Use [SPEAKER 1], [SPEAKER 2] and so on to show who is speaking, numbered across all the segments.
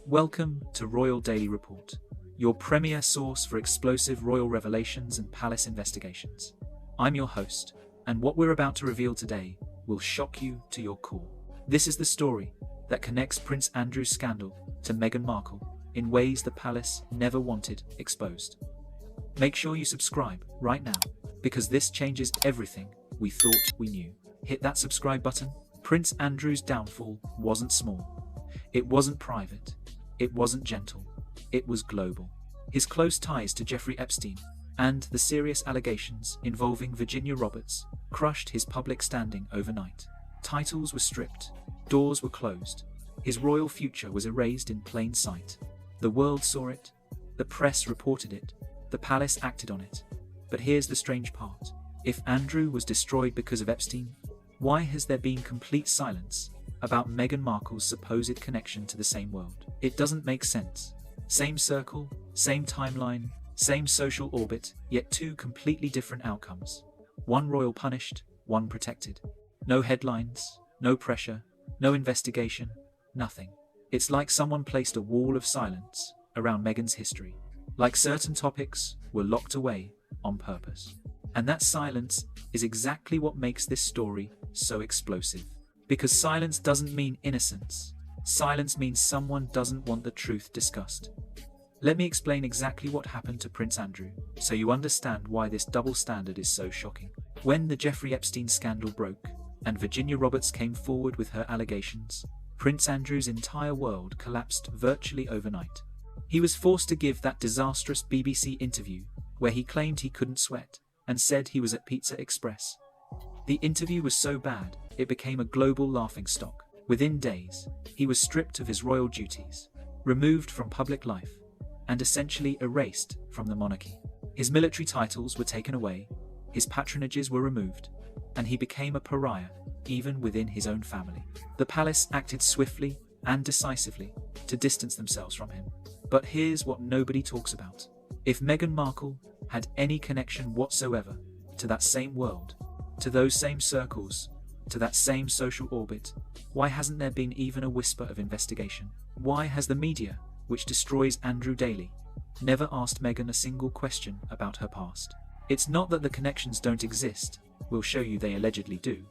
[SPEAKER 1] Welcome to Royal Daily Report, your premier source for explosive royal revelations and palace investigations. I'm your host, and what we're about to reveal today will shock you to your core. This is the story that connects Prince Andrew's scandal to Meghan Markle in ways the palace never wanted exposed. Make sure you subscribe right now, because this changes everything we thought we knew. Hit that subscribe button. Prince Andrew's downfall wasn't small. It wasn't private. It wasn't gentle. It was global. His close ties to Jeffrey Epstein and the serious allegations involving Virginia Roberts crushed his public standing overnight. Titles were stripped. Doors were closed. His royal future was erased in plain sight. The world saw it. The press reported it. The palace acted on it. But here's the strange part. If Andrew was destroyed because of Epstein, why has there been complete silence about Meghan Markle's supposed connection to the same world? It doesn't make sense. Same circle, same timeline, same social orbit, yet two completely different outcomes. One royal punished, one protected. No headlines, no pressure, no investigation, nothing. It's like someone placed a wall of silence around Meghan's history. Like certain topics were locked away on purpose. And that silence is exactly what makes this story so explosive. Because silence doesn't mean innocence. Silence means someone doesn't want the truth discussed. Let me explain exactly what happened to Prince Andrew, so you understand why this double standard is so shocking. When the Jeffrey Epstein scandal broke, and Virginia Roberts came forward with her allegations, Prince Andrew's entire world collapsed virtually overnight. He was forced to give that disastrous BBC interview, where he claimed he couldn't sweat, and said he was at Pizza Express. The interview was so bad, it became a global laughingstock. Within days, he was stripped of his royal duties, removed from public life, and essentially erased from the monarchy. His military titles were taken away, his patronages were removed, and he became a pariah, even within his own family. The palace acted swiftly and decisively to distance themselves from him. But here's what nobody talks about. If Meghan Markle had any connection whatsoever to that same world, to those same circles, to that same social orbit, why hasn't there been even a whisper of investigation? Why has the media, which destroys Andrew daily, never asked Meghan a single question about her past? It's not that the connections don't exist, we'll show you they allegedly do.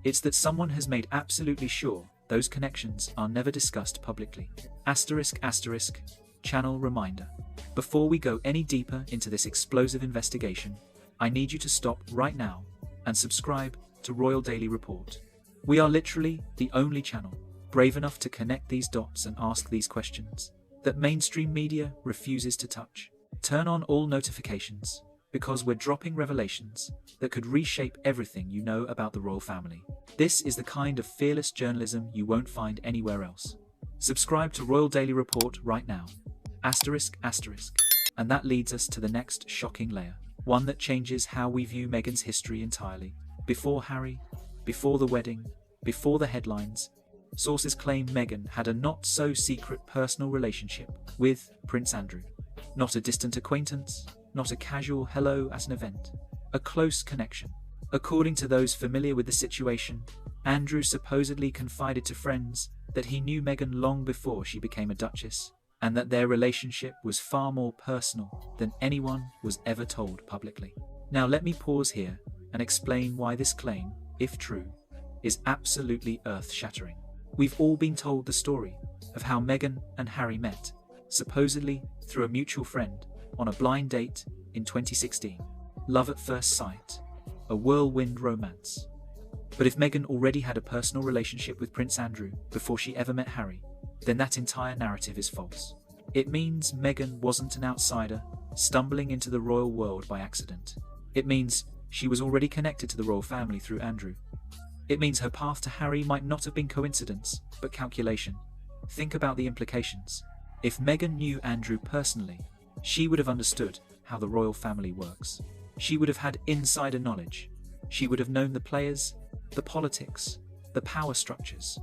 [SPEAKER 1] It's that someone has made absolutely sure those connections are never discussed publicly. Asterisk, asterisk, channel reminder. Before we go any deeper into this explosive investigation, I need you to stop right now and subscribe to Royal Daily Report. We are literally the only channel brave enough to connect these dots and ask these questions that mainstream media refuses to touch. Turn on all notifications, because we're dropping revelations that could reshape everything you know about the royal family. This is the kind of fearless journalism you won't find anywhere else. Subscribe to Royal Daily Report right now. Asterisk, asterisk. And that leads us to the next shocking layer, one that changes how we view Meghan's history entirely. Before Harry, before the wedding, before the headlines, sources claim Meghan had a not-so-secret personal relationship with Prince Andrew. Not a distant acquaintance, not a casual hello at an event, a close connection. According to those familiar with the situation, Andrew supposedly confided to friends that he knew Meghan long before she became a duchess, and that their relationship was far more personal than anyone was ever told publicly. Now let me pause here and explain why this claim, if true, is absolutely earth-shattering. We've all been told the story of how Meghan and Harry met, supposedly through a mutual friend, on a blind date in 2016. Love at first sight, a whirlwind romance. But if Meghan already had a personal relationship with Prince Andrew before she ever met Harry, then that entire narrative is false. It means Meghan wasn't an outsider stumbling into the royal world by accident. It means she was already connected to the royal family through Andrew. It means her path to Harry might not have been coincidence, but calculation. Think about the implications. If Meghan knew Andrew personally, she would have understood how the royal family works. She would have had insider knowledge. She would have known the players, the politics, the power structures.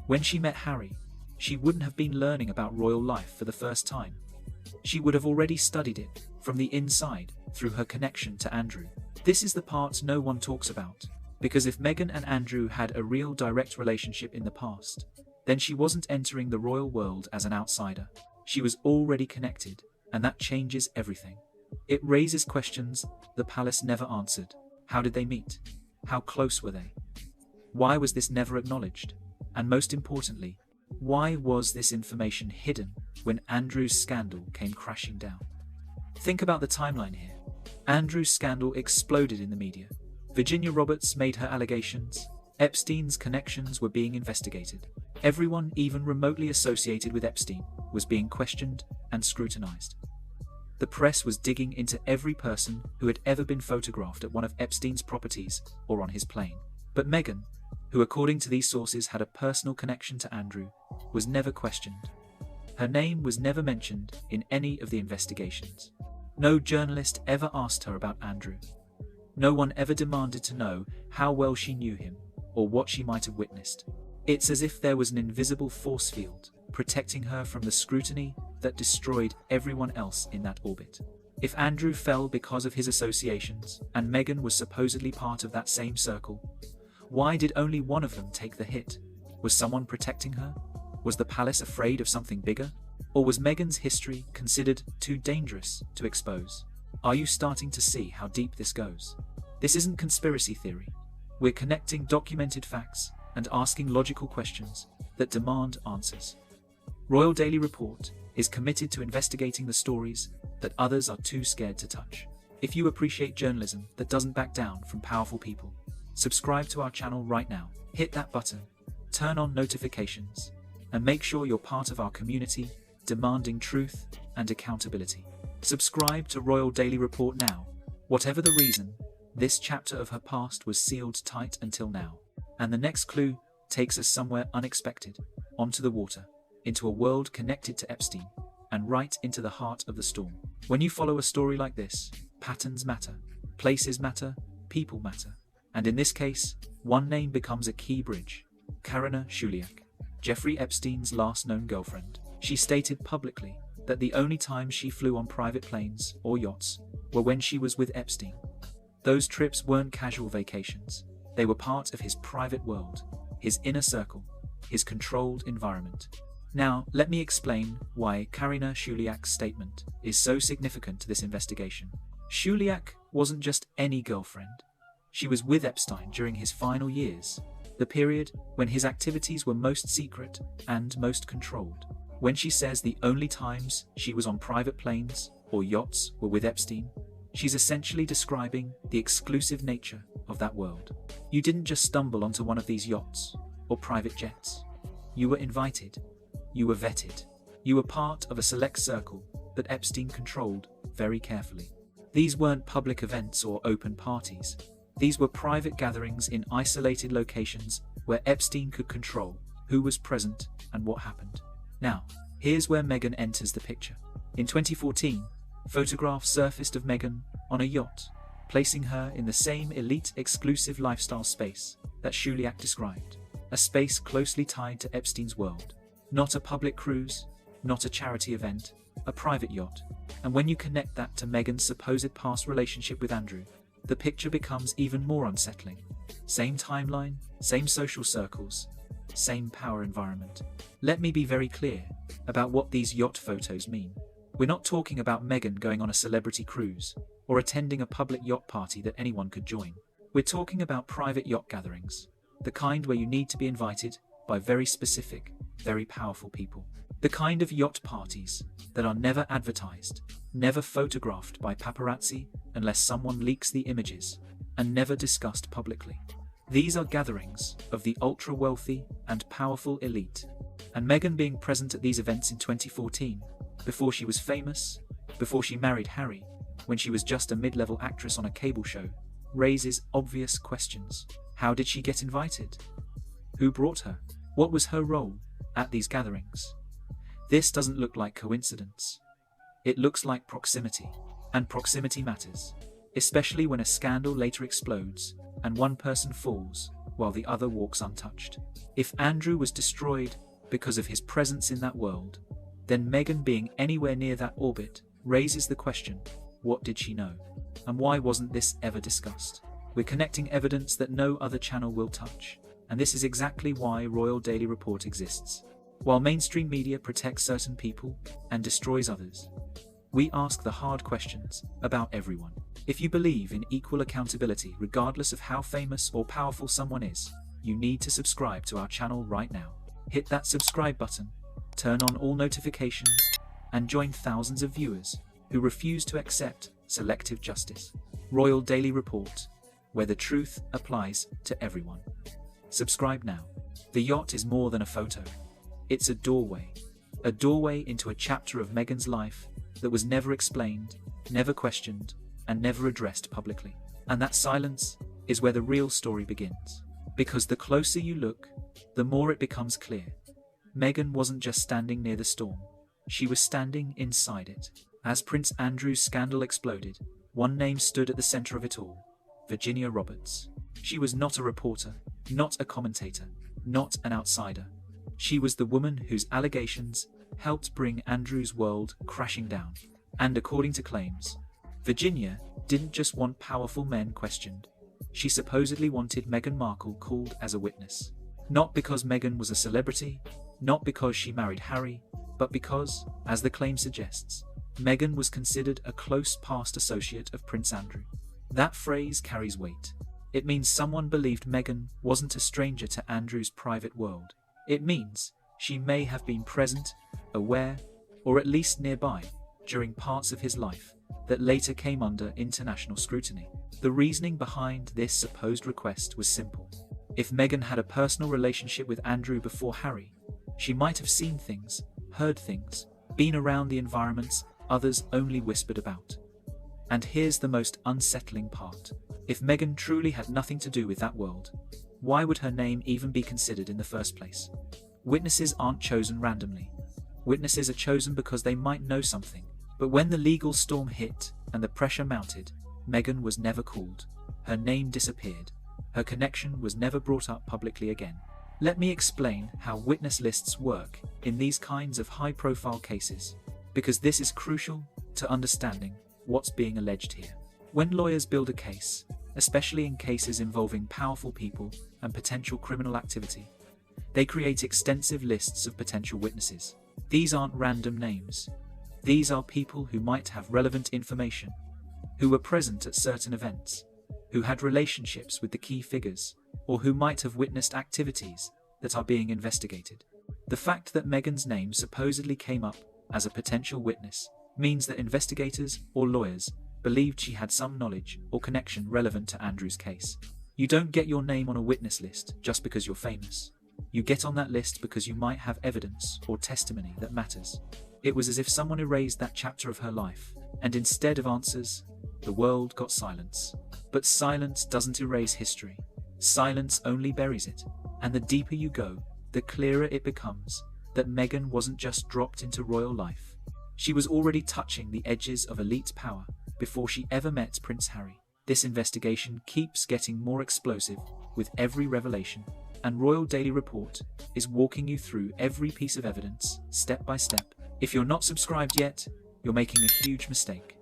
[SPEAKER 1] When she met Harry, she wouldn't have been learning about royal life for the first time. She would have already studied it from the inside through her connection to Andrew. This is the part no one talks about, because if Meghan and Andrew had a real direct relationship in the past, then she wasn't entering the royal world as an outsider. She was already connected, and that changes everything. It raises questions the palace never answered. How did they meet? How close were they? Why was this never acknowledged? And most importantly, why was this information hidden when Andrew's scandal came crashing down? Think about the timeline here. Andrew's scandal exploded in the media. Virginia Roberts made her allegations. Epstein's connections were being investigated. Everyone even remotely associated with Epstein was being questioned and scrutinized. The press was digging into every person who had ever been photographed at one of Epstein's properties or on his plane. But Meghan, who according to these sources had a personal connection to Andrew, was never questioned. Her name was never mentioned in any of the investigations. No journalist ever asked her about Andrew. No one ever demanded to know how well she knew him or what she might have witnessed. It's as if there was an invisible force field protecting her from the scrutiny that destroyed everyone else in that orbit. If Andrew fell because of his associations, and Meghan was supposedly part of that same circle, why did only one of them take the hit? Was someone protecting her? Was the palace afraid of something bigger? Or was Meghan's history considered too dangerous to expose? Are you starting to see how deep this goes? This isn't conspiracy theory. We're connecting documented facts and asking logical questions that demand answers. Royal Daily Report is committed to investigating the stories that others are too scared to touch. If you appreciate journalism that doesn't back down from powerful people, subscribe to our channel right now. Hit that button, turn on notifications, and make sure you're part of our community demanding truth and accountability. Subscribe to Royal Daily Report now. Whatever the reason, this chapter of her past was sealed tight until now. And the next clue takes us somewhere unexpected, onto the water, into a world connected to Epstein, and right into the heart of the storm. When you follow a story like this, patterns matter, places matter, people matter. And in this case, one name becomes a key bridge. Karina Shuliak, Jeffrey Epstein's last known girlfriend. She stated publicly that the only time she flew on private planes or yachts were when she was with Epstein. Those trips weren't casual vacations. They were part of his private world, his inner circle, his controlled environment. Now, let me explain why Karina Shuliak's statement is so significant to this investigation. Shuliak wasn't just any girlfriend. She was with Epstein during his final years, the period when his activities were most secret and most controlled. When she says the only times she was on private planes or yachts were with Epstein, she's essentially describing the exclusive nature of that world. You didn't just stumble onto one of these yachts or private jets. You were invited. You were vetted. You were part of a select circle that Epstein controlled very carefully. These weren't public events or open parties. These were private gatherings in isolated locations where Epstein could control who was present and what happened. Now, here's where Meghan enters the picture. In 2014, photographs surfaced of Meghan on a yacht, placing her in the same elite exclusive lifestyle space that Shuliak described, a space closely tied to Epstein's world. Not a public cruise, not a charity event, a private yacht. And when you connect that to Meghan's supposed past relationship with Andrew, the picture becomes even more unsettling. Same timeline, same social circles, same power environment. Let me be very clear about what these yacht photos mean. We're not talking about Meghan going on a celebrity cruise or attending a public yacht party that anyone could join. We're talking about private yacht gatherings, the kind where you need to be invited by very specific, very powerful people. The kind of yacht parties that are never advertised, never photographed by paparazzi unless someone leaks the images, and never discussed publicly. These are gatherings of the ultra-wealthy and powerful elite. And Meghan being present at these events in 2014, before she was famous, before she married Harry, when she was just a mid-level actress on a cable show, raises obvious questions. How did she get invited? Who brought her? What was her role at these gatherings? This doesn't look like coincidence. It looks like proximity. And proximity matters, especially when a scandal later explodes and one person falls while the other walks untouched. If Andrew was destroyed because of his presence in that world, then Meghan being anywhere near that orbit raises the question, what did she know? And why wasn't this ever discussed? We're connecting evidence that no other channel will touch, And this is exactly why Royal Daily Report exists. While mainstream media protects certain people and destroys others, we ask the hard questions about everyone. If you believe in equal accountability regardless of how famous or powerful someone is, you need to subscribe to our channel right now. Hit that subscribe button, turn on all notifications, and join thousands of viewers who refuse to accept selective justice. Royal Daily Report, where the truth applies to everyone. Subscribe now. The yacht is more than a photo. It's a doorway into a chapter of Meghan's life that was never explained, never questioned, and never addressed publicly. And that silence is where the real story begins. Because the closer you look, the more it becomes clear. Meghan wasn't just standing near the storm, she was standing inside it. As Prince Andrew's scandal exploded, one name stood at the center of it all: Virginia Roberts. She was not a reporter, not a commentator, not an outsider. She was the woman whose allegations helped bring Andrew's world crashing down. And according to claims, Virginia didn't just want powerful men questioned. She supposedly wanted Meghan Markle called as a witness. Not because Meghan was a celebrity, not because she married Harry, but because, as the claim suggests, Meghan was considered a close past associate of Prince Andrew. That phrase carries weight. It means someone believed Meghan wasn't a stranger to Andrew's private world. It means she may have been present, aware, or at least nearby during parts of his life that later came under international scrutiny. The reasoning behind this supposed request was simple. If Meghan had a personal relationship with Andrew before Harry, she might have seen things, heard things, been around the environments others only whispered about. And here's the most unsettling part. If Meghan truly had nothing to do with that world, why would her name even be considered in the first place? Witnesses aren't chosen randomly. Witnesses are chosen because they might know something. But when the legal storm hit and the pressure mounted, Meghan was never called. Her name disappeared. Her connection was never brought up publicly again. Let me explain how witness lists work in these kinds of high-profile cases, because this is crucial to understanding what's being alleged here. When lawyers build a case, especially in cases involving powerful people and potential criminal activity, they create extensive lists of potential witnesses. These aren't random names. These are people who might have relevant information, who were present at certain events, who had relationships with the key figures, or who might have witnessed activities that are being investigated. The fact that Meghan's name supposedly came up as a potential witness means that investigators or lawyers believed she had some knowledge or connection relevant to Andrew's case. You don't get your name on a witness list just because you're famous. You get on that list because you might have evidence or testimony that matters. It was as if someone erased that chapter of her life, and instead of answers, the world got silence. But silence doesn't erase history. Silence only buries it. And the deeper you go, the clearer it becomes that Meghan wasn't just dropped into royal life. She was already touching the edges of elite power before she ever met Prince Harry. This investigation keeps getting more explosive with every revelation, and Royal Daily Report is walking you through every piece of evidence, step by step. If you're not subscribed yet, you're making a huge mistake.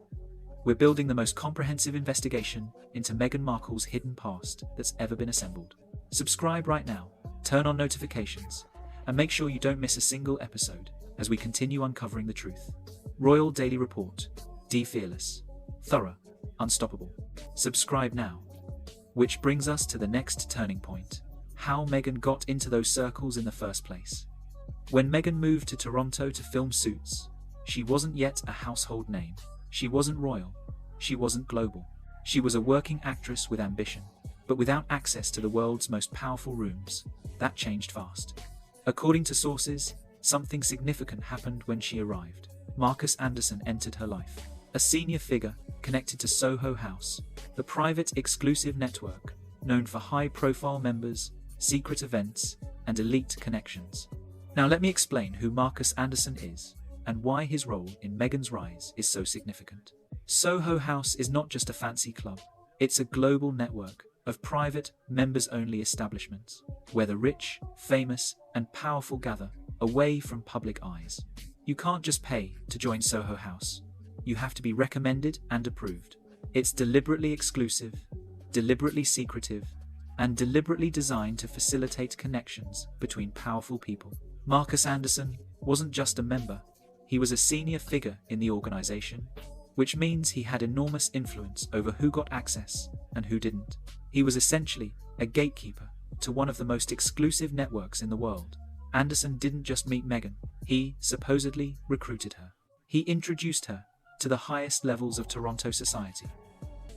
[SPEAKER 1] We're building the most comprehensive investigation into Meghan Markle's hidden past that's ever been assembled. Subscribe right now, turn on notifications, and make sure you don't miss a single episode as we continue uncovering the truth. Royal Daily Report. Fearless, thorough, unstoppable. Subscribe now. Which brings us to the next turning point: how Meghan got into those circles in the first place. When Meghan moved to Toronto to film Suits, she wasn't yet a household name. She wasn't royal. She wasn't global. She was a working actress with ambition, but without access to the world's most powerful rooms. That changed fast. According to sources, something significant happened when she arrived. Marcus Anderson entered her life, a senior figure connected to Soho House, the private exclusive network known for high-profile members, secret events, and elite connections. Now let me explain who Marcus Anderson is and why his role in Meghan's rise is so significant. Soho House is not just a fancy club, it's a global network of private, members-only establishments, where the rich, famous, and powerful gather away from public eyes. You can't just pay to join Soho House. You have to be recommended and approved. It's deliberately exclusive, deliberately secretive, and deliberately designed to facilitate connections between powerful people. Marcus Anderson wasn't just a member, he was a senior figure in the organization, which means he had enormous influence over who got access and who didn't. He was essentially a gatekeeper to one of the most exclusive networks in the world. Anderson didn't just meet Meghan, he supposedly recruited her. He introduced her to the highest levels of Toronto society.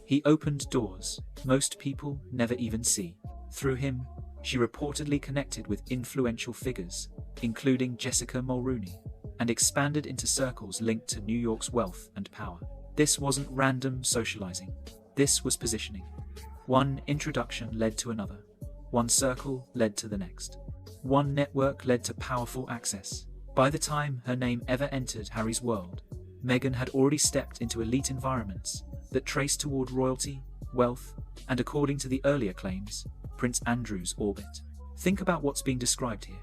[SPEAKER 1] He opened doors most people never even see. Through him, she reportedly connected with influential figures, including Jessica Mulrooney, and expanded into circles linked to New York's wealth and power. This wasn't random socializing. This was positioning. One introduction led to another. One circle led to the next. One network led to powerful access. By the time her name ever entered Harry's world, Meghan had already stepped into elite environments that traced toward royalty, wealth, and according to the earlier claims, Prince Andrew's orbit. Think about what's being described here.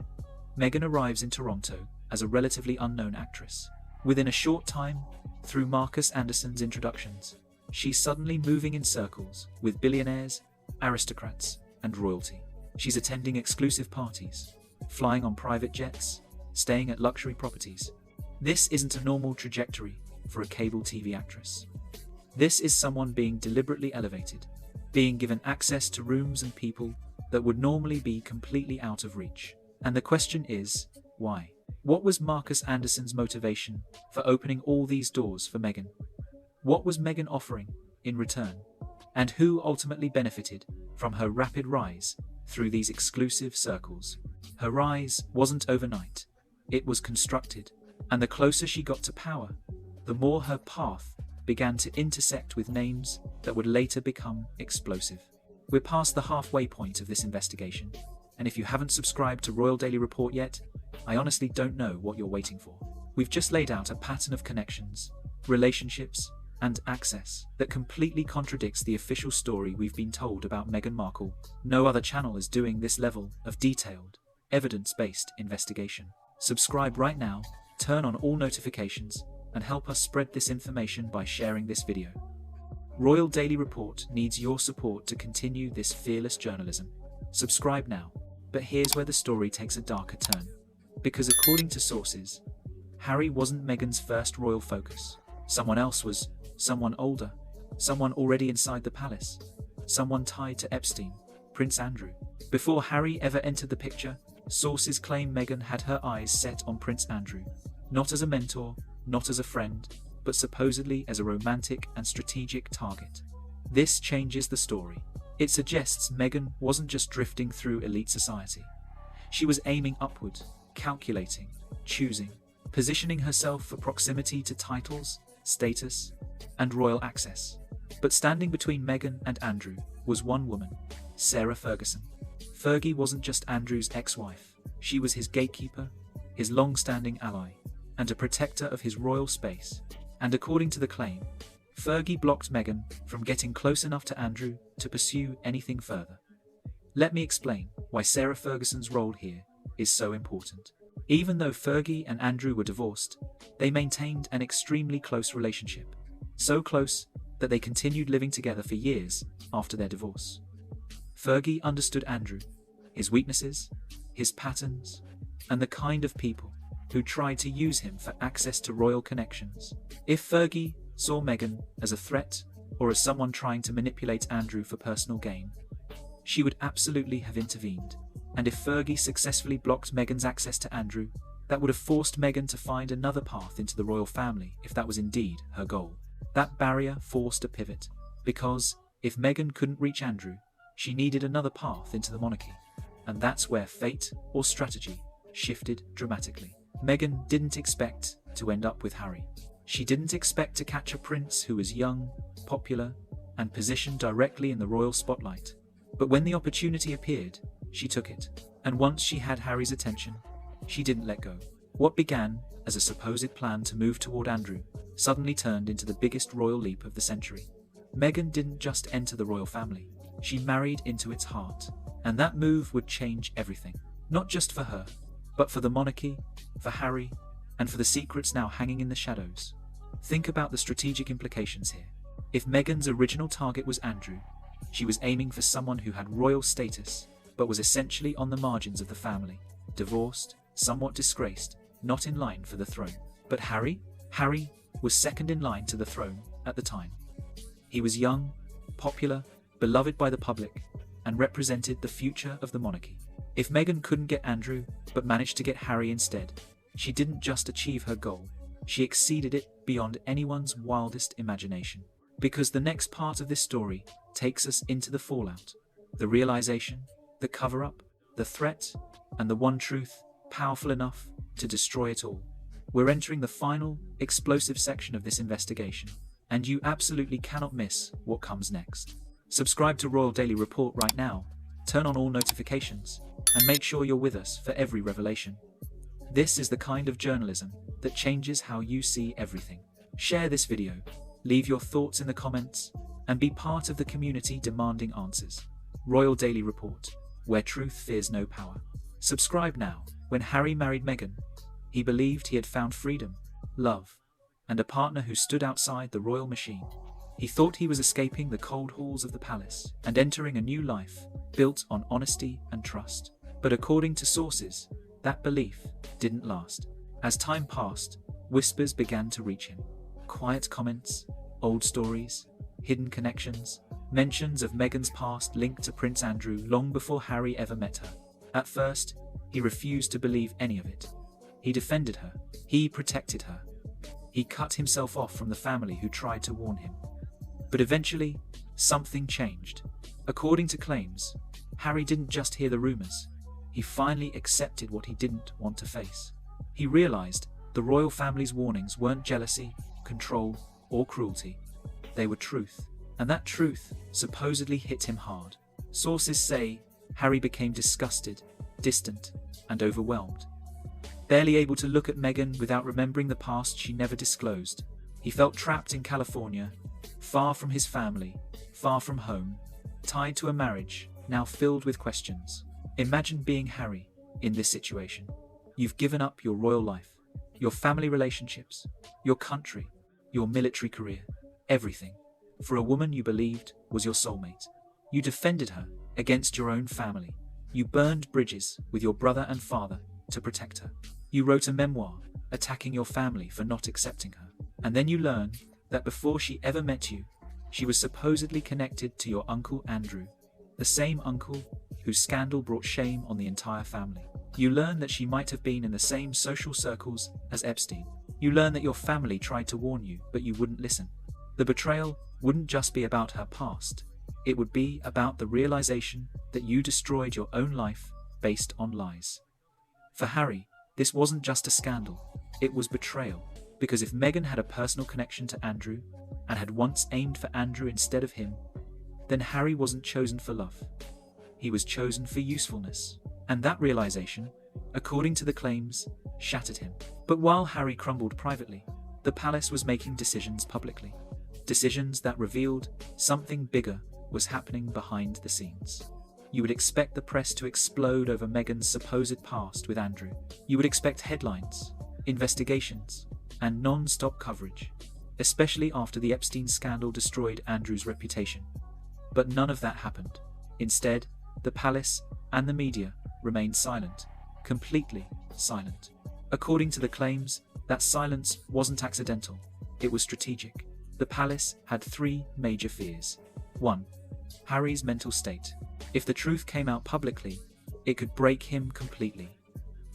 [SPEAKER 1] Meghan arrives in Toronto as a relatively unknown actress. Within a short time, through Marcus Anderson's introductions, she's suddenly moving in circles with billionaires, aristocrats, and royalty. She's attending exclusive parties, flying on private jets, staying at luxury properties. This isn't a normal trajectory for a cable TV actress. This is someone being deliberately elevated, being given access to rooms and people that would normally be completely out of reach. And the question is, why? What was Marcus Anderson's motivation for opening all these doors for Meghan? What was Meghan offering in return? And who ultimately benefited from her rapid rise through these exclusive circles? Her rise wasn't overnight. It was constructed, and the closer she got to power, the more her path began to intersect with names that would later become explosive. We're past the halfway point of this investigation, and if you haven't subscribed to Royal Daily Report yet, I honestly don't know what you're waiting for. We've just laid out a pattern of connections, relationships, and access that completely contradicts the official story we've been told about Meghan Markle. No other channel is doing this level of detailed, evidence-based investigation. Subscribe right now, turn on all notifications, and help us spread this information by sharing this video. Royal Daily Report needs your support to continue this fearless journalism. Subscribe now. But here's where the story takes a darker turn. Because according to sources, Harry wasn't Meghan's first royal focus. Someone else was, someone older, someone already inside the palace, someone tied to Epstein, Prince Andrew. Before Harry ever entered the picture, sources claim Meghan had her eyes set on Prince Andrew, not as a mentor, not as a friend, but supposedly as a romantic and strategic target. This changes the story. It suggests Meghan wasn't just drifting through elite society. She was aiming upward, calculating, choosing, positioning herself for proximity to titles, status, and royal access. But standing between Meghan and Andrew was one woman, Sarah Ferguson. Fergie wasn't just Andrew's ex-wife. She was his gatekeeper, his long-standing ally, and a protector of his royal space. And according to the claim, Fergie blocked Meghan from getting close enough to Andrew to pursue anything further. Let me explain why Sarah Ferguson's role here is so important. Even though Fergie and Andrew were divorced, they maintained an extremely close relationship. So close that they continued living together for years after their divorce. Fergie understood Andrew, his weaknesses, his patterns, and the kind of people who tried to use him for access to royal connections. If Fergie saw Meghan as a threat or as someone trying to manipulate Andrew for personal gain, she would absolutely have intervened. And if Fergie successfully blocked Meghan's access to Andrew, that would have forced Meghan to find another path into the royal family if that was indeed her goal. That barrier forced a pivot, because if Meghan couldn't reach Andrew, she needed another path into the monarchy. And that's where fate or strategy shifted dramatically. Meghan didn't expect to end up with Harry. She didn't expect to catch a prince who was young, popular, and positioned directly in the royal spotlight. But when the opportunity appeared, she took it. And once she had Harry's attention, she didn't let go. What began as a supposed plan to move toward Andrew suddenly turned into the biggest royal leap of the century. Meghan didn't just enter the royal family, she married into its heart. And that move would change everything. Not just for her, but for the monarchy, for Harry, and for the secrets now hanging in the shadows. Think about the strategic implications here. If Meghan's original target was Andrew, She was aiming for someone who had royal status, but was essentially on the margins of the family, divorced, somewhat disgraced, not in line for the throne. But Harry? Harry was second in line to the throne at the time. He was young, popular, beloved by the public, and represented the future of the monarchy. If Meghan couldn't get Andrew, but managed to get Harry instead, she didn't just achieve her goal, she exceeded it beyond anyone's wildest imagination. Because the next part of this story takes us into the fallout, the realization, the cover-up, the threat, and the one truth, powerful enough to destroy it all. We're entering the final, explosive section of this investigation, and you absolutely cannot miss what comes next. Subscribe to Royal Daily Report right now, turn on all notifications, and make sure you're with us for every revelation. This is the kind of journalism that changes how you see everything. Share this video, leave your thoughts in the comments, and be part of the community demanding answers. Royal Daily Report, where truth fears no power. Subscribe now. When Harry married Meghan, he believed he had found freedom, love, and a partner who stood outside the royal machine. He thought he was escaping the cold halls of the palace and entering a new life built on honesty and trust. But according to sources, that belief didn't last. As time passed, whispers began to reach him. Quiet comments, old stories, hidden connections, mentions of Meghan's past linked to Prince Andrew long before Harry ever met her. At first, he refused to believe any of it. He defended her. He protected her. He cut himself off from the family who tried to warn him. But eventually, something changed. According to claims, Harry didn't just hear the rumors. He finally accepted what he didn't want to face. He realized the royal family's warnings weren't jealousy, control, or cruelty. They were truth. And that truth supposedly hit him hard. Sources say Harry became disgusted, distant, and overwhelmed. Barely able to look at Meghan without remembering the past she never disclosed. He felt trapped in California, far from his family, far from home, tied to a marriage now filled with questions. Imagine being Harry in this situation. You've given up your royal life, your family relationships, your country, your military career, everything, for a woman you believed was your soulmate. You defended her against your own family. You burned bridges with your brother and father to protect her. You wrote a memoir attacking your family for not accepting her. And then you learn that before she ever met you, she was supposedly connected to your uncle Andrew, the same uncle whose scandal brought shame on the entire family. You learn that she might have been in the same social circles as Epstein. You learn that your family tried to warn you, but you wouldn't listen. The betrayal wouldn't just be about her past. It would be about the realization that you destroyed your own life based on lies. For Harry, this wasn't just a scandal, it was betrayal. Because if Meghan had a personal connection to Andrew, and had once aimed for Andrew instead of him, then Harry wasn't chosen for love. He was chosen for usefulness. And that realization, according to the claims, shattered him. But while Harry crumbled privately, the palace was making decisions publicly. Decisions that revealed something bigger was happening behind the scenes. You would expect the press to explode over Meghan's supposed past with Andrew. You would expect headlines, investigations, and non-stop coverage, especially after the Epstein scandal destroyed Andrew's reputation. But none of that happened. Instead, the palace and the media remained silent, completely silent. According to the claims, that silence wasn't accidental, it was strategic. The palace had three major fears. 1. Harry's mental state. If the truth came out publicly, it could break him completely.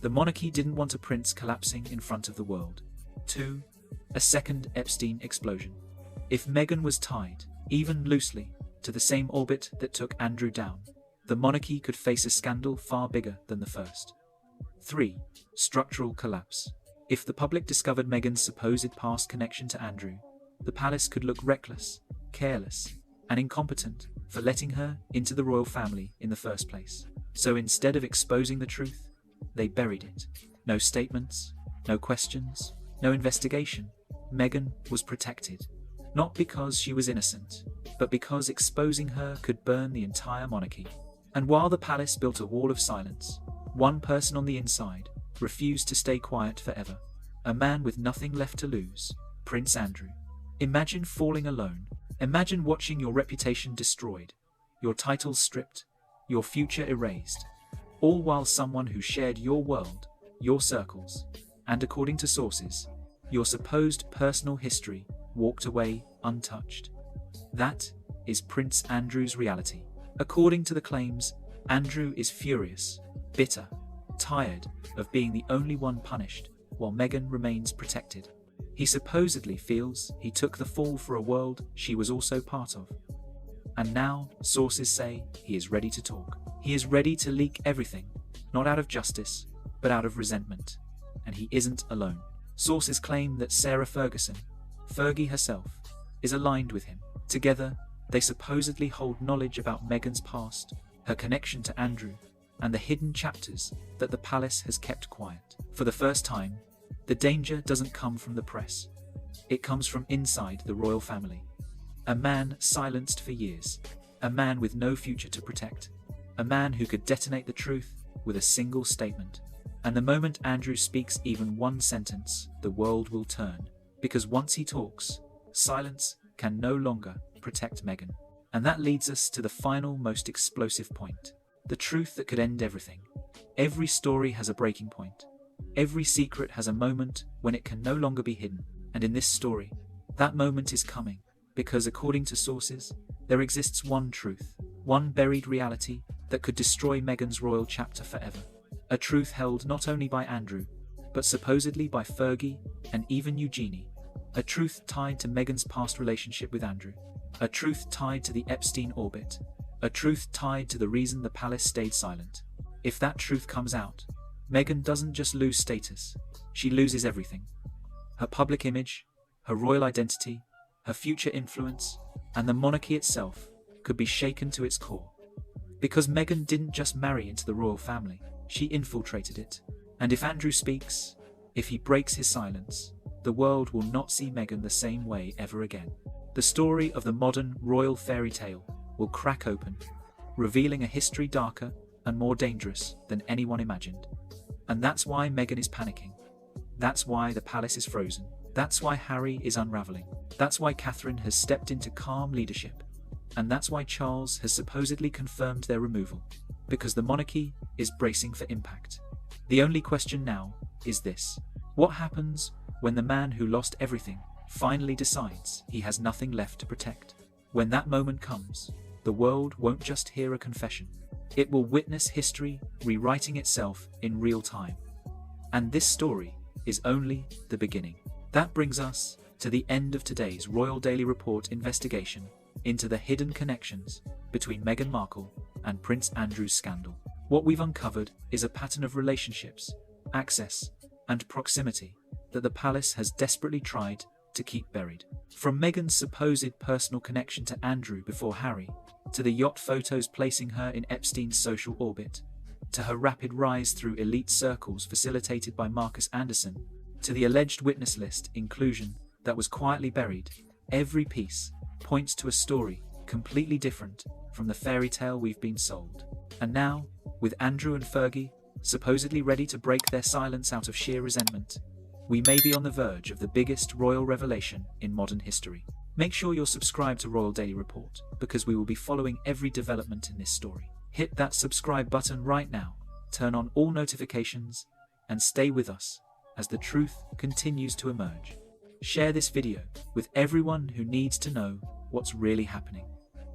[SPEAKER 1] The monarchy didn't want a prince collapsing in front of the world. 2. A second Epstein explosion. If Meghan was tied, even loosely, to the same orbit that took Andrew down, the monarchy could face a scandal far bigger than the first. 3. Structural collapse. If the public discovered Meghan's supposed past connection to Andrew, the palace could look reckless, careless, and incompetent for letting her into the royal family in the first place. So instead of exposing the truth, they buried it. No statements, no questions, no investigation. Meghan was protected. Not because she was innocent, but because exposing her could burn the entire monarchy. And while the palace built a wall of silence, one person on the inside refused to stay quiet forever. A man with nothing left to lose, Prince Andrew. Imagine falling alone. Imagine watching your reputation destroyed. your titles stripped, your future erased, all while someone who shared your world, your circles, and according to sources, your supposed personal history walked away untouched. That is Prince Andrew's reality. According to the claims, Andrew is furious, bitter, tired of being the only one punished, while Meghan remains protected. He supposedly feels he took the fall for a world she was also part of. And now, sources say he is ready to talk. He is ready to leak everything, not out of justice, but out of resentment. And he isn't alone. Sources claim that Sarah Ferguson, Fergie herself, is aligned with him. Together, they supposedly hold knowledge about Meghan's past, her connection to Andrew, and the hidden chapters that the palace has kept quiet. For the first time, the danger doesn't come from the press. It comes from inside the royal family. A man silenced for years. A man with no future to protect. A man who could detonate the truth with a single statement. And the moment Andrew speaks even one sentence, the world will turn. Because once he talks, silence can no longer protect Meghan. And that leads us to the final, most explosive point. The truth that could end everything. Every story has a breaking point. Every secret has a moment when it can no longer be hidden. And in this story, that moment is coming. Because according to sources, there exists one truth, one buried reality that could destroy Meghan's royal chapter forever. A truth held not only by Andrew, but supposedly by Fergie and even Eugenie. A truth tied to Meghan's past relationship with Andrew. A truth tied to the Epstein orbit. A truth tied to the reason the palace stayed silent. If that truth comes out, Meghan doesn't just lose status, she loses everything. Her public image, her royal identity, her future influence, and the monarchy itself could be shaken to its core. Because Meghan didn't just marry into the royal family, she infiltrated it. And if Andrew speaks, if he breaks his silence, the world will not see Meghan the same way ever again. The story of the modern royal fairy tale will crack open, revealing a history darker and more dangerous than anyone imagined. And that's why Meghan is panicking. That's why the palace is frozen. That's why Harry is unraveling. That's why Catherine has stepped into calm leadership. And that's why Charles has supposedly confirmed their removal. Because the monarchy is bracing for impact. The only question now is this. What happens when the man who lost everything finally decides he has nothing left to protect? When that moment comes, the world won't just hear a confession. It will witness history rewriting itself in real time. And this story is only the beginning. That brings us to the end of today's Royal Daily Report investigation into the hidden connections between Meghan Markle and Prince Andrew's scandal. What we've uncovered is a pattern of relationships, access, and proximity that the palace has desperately tried to keep buried. From Meghan's supposed personal connection to Andrew before Harry, to the yacht photos placing her in Epstein's social orbit, to her rapid rise through elite circles facilitated by Marcus Anderson, to the alleged witness list inclusion that was quietly buried, every piece points to a story completely different from the fairy tale we've been sold. And now, with Andrew and Fergie supposedly ready to break their silence out of sheer resentment, we may be on the verge of the biggest royal revelation in modern history. Make sure you're subscribed to Royal Daily Report, because we will be following every development in this story. Hit that subscribe button right now, turn on all notifications, and stay with us as the truth continues to emerge. Share this video with everyone who needs to know what's really happening.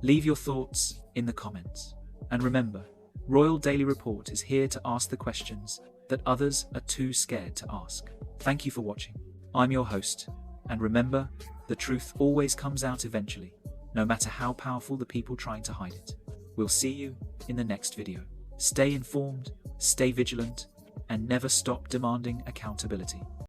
[SPEAKER 1] Leave your thoughts in the comments. And remember, Royal Daily Report is here to ask the questions that others are too scared to ask. Thank you for watching. I'm your host, and remember, the truth always comes out eventually, no matter how powerful the people trying to hide it. We'll see you in the next video. Stay informed, stay vigilant, and never stop demanding accountability.